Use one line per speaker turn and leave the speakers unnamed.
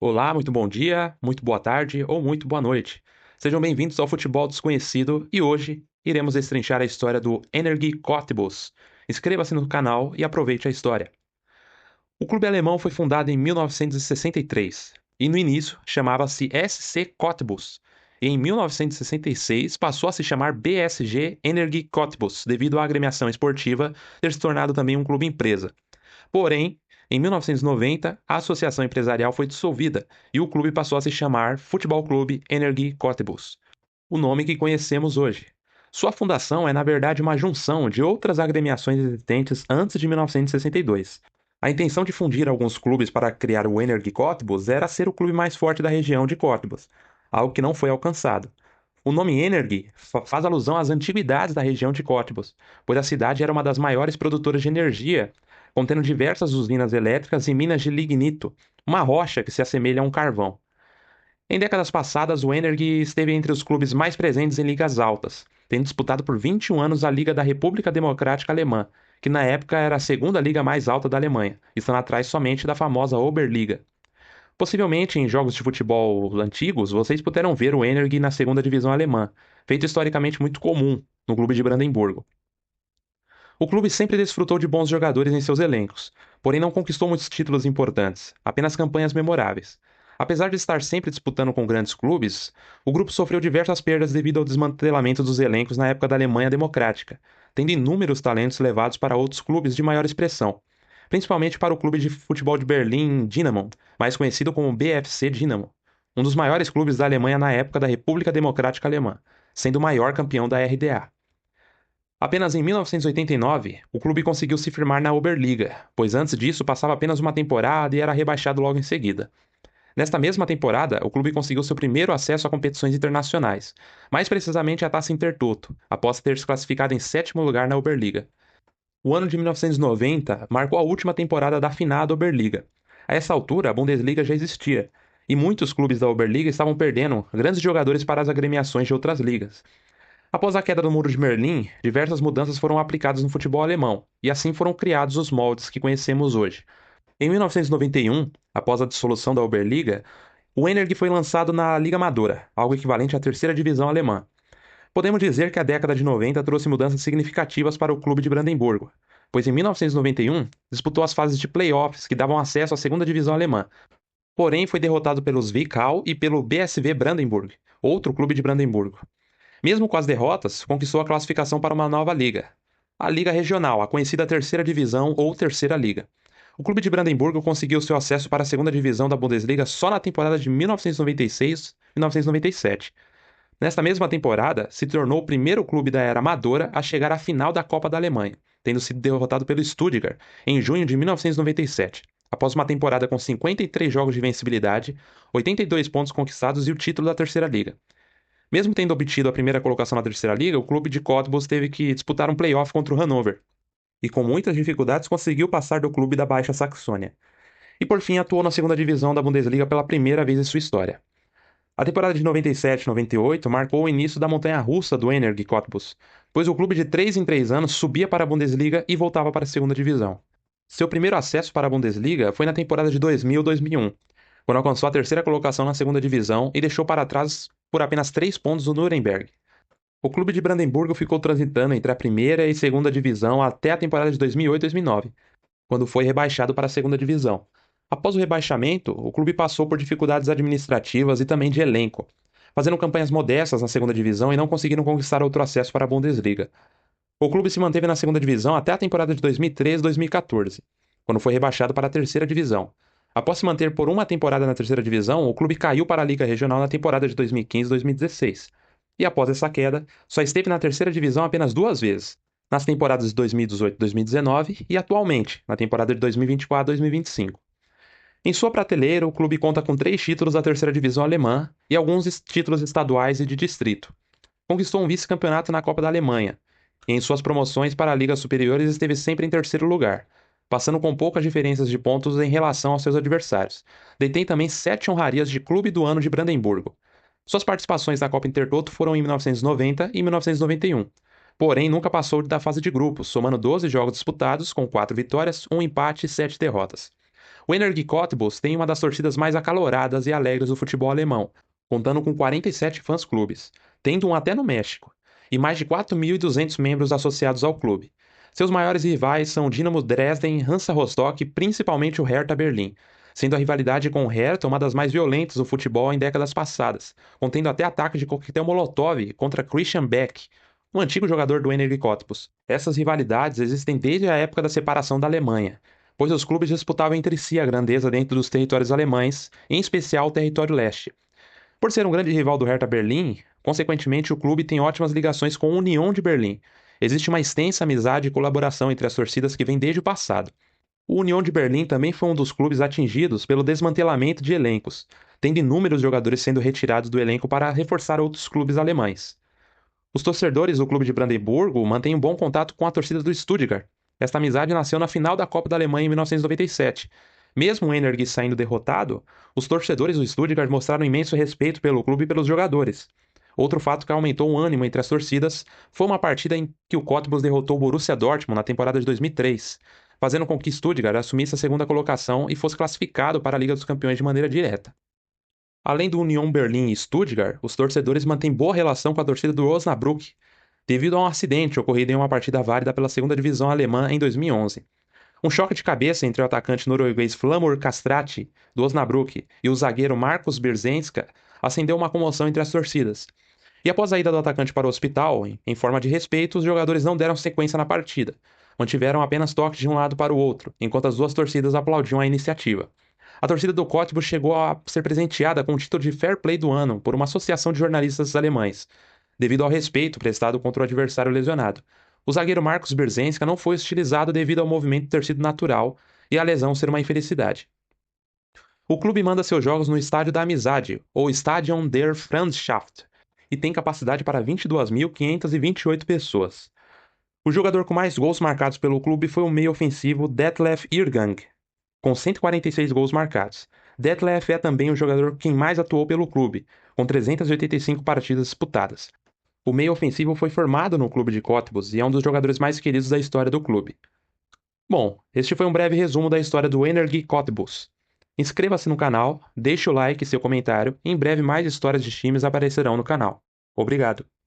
Olá, muito bom dia, muito boa tarde ou muito boa noite. Sejam bem-vindos ao Futebol Desconhecido e hoje iremos destrinchar a história do Energie Cottbus. Inscreva-se no canal e aproveite a história. O clube alemão foi fundado em 1963 e no início chamava-se SC Cottbus. E em 1966 passou a se chamar BSG Energie Cottbus devido à agremiação esportiva ter se tornado também um clube empresa. Porém, em 1990, a associação empresarial foi dissolvida e o clube passou a se chamar Futebol Clube Energie Cottbus, o nome que conhecemos hoje. Sua fundação é, na verdade, uma junção de outras agremiações existentes antes de 1962. A intenção de fundir alguns clubes para criar o Energie Cottbus era ser o clube mais forte da região de Cottbus, algo que não foi alcançado. O nome Energie faz alusão às antiguidades da região de Cottbus, pois a cidade era uma das maiores produtoras de energia, contendo diversas usinas elétricas e minas de lignito, uma rocha que se assemelha a um carvão. Em décadas passadas, o Energie esteve entre os clubes mais presentes em ligas altas, tendo disputado por 21 anos a Liga da República Democrática Alemã, que na época era a segunda liga mais alta da Alemanha, estando atrás somente da famosa Oberliga. Possivelmente em jogos de futebol antigos, vocês puderam ver o Energie na segunda divisão alemã, feito historicamente muito comum no clube de Brandemburgo. O clube sempre desfrutou de bons jogadores em seus elencos, porém não conquistou muitos títulos importantes, apenas campanhas memoráveis. Apesar de estar sempre disputando com grandes clubes, o grupo sofreu diversas perdas devido ao desmantelamento dos elencos na época da Alemanha Democrática, tendo inúmeros talentos levados para outros clubes de maior expressão, principalmente para o clube de futebol de Berlim Dynamo, mais conhecido como BFC Dynamo, um dos maiores clubes da Alemanha na época da República Democrática Alemã, sendo o maior campeão da RDA. Apenas em 1989, o clube conseguiu se firmar na Oberliga, pois antes disso passava apenas uma temporada e era rebaixado logo em seguida. Nesta mesma temporada, o clube conseguiu seu primeiro acesso a competições internacionais, mais precisamente a Taça Intertoto, após ter se classificado em sétimo lugar na Oberliga. O ano de 1990 marcou a última temporada da finada Oberliga. A essa altura, a Bundesliga já existia, e muitos clubes da Oberliga estavam perdendo grandes jogadores para as agremiações de outras ligas. Após a queda do Muro de Berlim, diversas mudanças foram aplicadas no futebol alemão, e assim foram criados os moldes que conhecemos hoje. Em 1991, após a dissolução da Oberliga, o Energie foi lançado na Liga Amadora, algo equivalente à terceira divisão alemã. Podemos dizer que a década de 90 trouxe mudanças significativas para o clube de Brandemburgo, pois em 1991 disputou as fases de playoffs que davam acesso à segunda divisão alemã, porém foi derrotado pelos Zwickau e pelo BSV Brandenburg, outro clube de Brandemburgo. Mesmo com as derrotas, conquistou a classificação para uma nova liga, a Liga Regional, a conhecida Terceira Divisão ou Terceira Liga. O clube de Brandemburgo conseguiu seu acesso para a segunda divisão da Bundesliga só na temporada de 1996 e 1997. Nesta mesma temporada, se tornou o primeiro clube da era amadora a chegar à final da Copa da Alemanha, tendo sido derrotado pelo Stuttgart em junho de 1997, após uma temporada com 53 jogos de vencibilidade, 82 pontos conquistados e o título da Terceira Liga. Mesmo tendo obtido a primeira colocação na Terceira Liga, o clube de Cottbus teve que disputar um playoff contra o Hannover, e com muitas dificuldades conseguiu passar do clube da Baixa Saxônia. E por fim atuou na segunda divisão da Bundesliga pela primeira vez em sua história. A temporada de 97-98 marcou o início da montanha-russa do Energie Cottbus, pois o clube de 3 em 3 anos subia para a Bundesliga e voltava para a segunda divisão. Seu primeiro acesso para a Bundesliga foi na temporada de 2000-2001, quando alcançou a terceira colocação na segunda divisão e deixou para trás por apenas 3 pontos o Nuremberg. O clube de Brandemburgo ficou transitando entre a primeira e segunda divisão até a temporada de 2008-2009, quando foi rebaixado para a segunda divisão. Após o rebaixamento, o clube passou por dificuldades administrativas e também de elenco, fazendo campanhas modestas na segunda divisão e não conseguindo conquistar outro acesso para a Bundesliga. O clube se manteve na segunda divisão até a temporada de 2013-2014, quando foi rebaixado para a terceira divisão. Após se manter por uma temporada na terceira divisão, o clube caiu para a Liga Regional na temporada de 2015-2016. E após essa queda, só esteve na terceira divisão apenas duas vezes, nas temporadas de 2018-2019 e atualmente, na temporada de 2024-2025. Em sua prateleira, o clube conta com 3 títulos da terceira divisão alemã e alguns títulos estaduais e de distrito. Conquistou um vice-campeonato na Copa da Alemanha, e em suas promoções para ligas superiores esteve sempre em terceiro lugar, passando com poucas diferenças de pontos em relação aos seus adversários. Detém também 7 honrarias de Clube do Ano de Brandemburgo. Suas participações na Copa Intertoto foram em 1990 e 1991, porém nunca passou da fase de grupos, somando 12 jogos disputados, com 4 vitórias, um empate e 7 derrotas. O Energie Cottbus tem uma das torcidas mais acaloradas e alegres do futebol alemão, contando com 47 fãs-clubes, tendo um até no México, e mais de 4.200 membros associados ao clube. Seus maiores rivais são o Dinamo Dresden, Hansa Rostock e principalmente o Hertha Berlim, sendo a rivalidade com o Hertha uma das mais violentas do futebol em décadas passadas, contendo até ataque de coquetel Molotov contra Christian Beck, um antigo jogador do Energie Cottbus. Essas rivalidades existem desde a época da separação da Alemanha, pois os clubes disputavam entre si a grandeza dentro dos territórios alemães, em especial o território leste. Por ser um grande rival do Hertha Berlim, consequentemente o clube tem ótimas ligações com a União de Berlim. Existe uma extensa amizade e colaboração entre as torcidas que vem desde o passado. O União de Berlim também foi um dos clubes atingidos pelo desmantelamento de elencos, tendo inúmeros jogadores sendo retirados do elenco para reforçar outros clubes alemães. Os torcedores do clube de Brandemburgo mantêm um bom contato com a torcida do Stuttgart. Esta amizade nasceu na final da Copa da Alemanha em 1997. Mesmo o Energie saindo derrotado, os torcedores do Stuttgart mostraram imenso respeito pelo clube e pelos jogadores. Outro fato que aumentou o ânimo entre as torcidas foi uma partida em que o Cottbus derrotou o Borussia Dortmund na temporada de 2003, fazendo com que Stuttgart assumisse a segunda colocação e fosse classificado para a Liga dos Campeões de maneira direta. Além do Union Berlin e Stuttgart, os torcedores mantêm boa relação com a torcida do Osnabrück, devido a um acidente ocorrido em uma partida válida pela segunda divisão alemã em 2011. Um choque de cabeça entre o atacante norueguês Flamur Kastrati, do Osnabrück, e o zagueiro Marcus Berzenska acendeu uma comoção entre as torcidas. E após a ida do atacante para o hospital, em forma de respeito, os jogadores não deram sequência na partida. Mantiveram apenas toques de um lado para o outro, enquanto as duas torcidas aplaudiam a iniciativa. A torcida do Cottbus chegou a ser presenteada com o título de Fair Play do Ano por uma associação de jornalistas alemães, devido ao respeito prestado contra o adversário lesionado. O zagueiro Marcus Berzenska não foi hostilizado devido ao movimento ter sido natural e a lesão ser uma infelicidade. O clube manda seus jogos no Estádio da Amizade, ou Stadion der Freundschaft, e tem capacidade para 22.528 pessoas. O jogador com mais gols marcados pelo clube foi o meio ofensivo Detlef Irgang, com 146 gols marcados. Detlef é também o jogador quem mais atuou pelo clube, com 385 partidas disputadas. O meio ofensivo foi formado no clube de Cottbus e é um dos jogadores mais queridos da história do clube. Bom, este foi um breve resumo da história do Energie Cottbus. Inscreva-se no canal, deixe o like e seu comentário, e em breve mais histórias de times aparecerão no canal. Obrigado.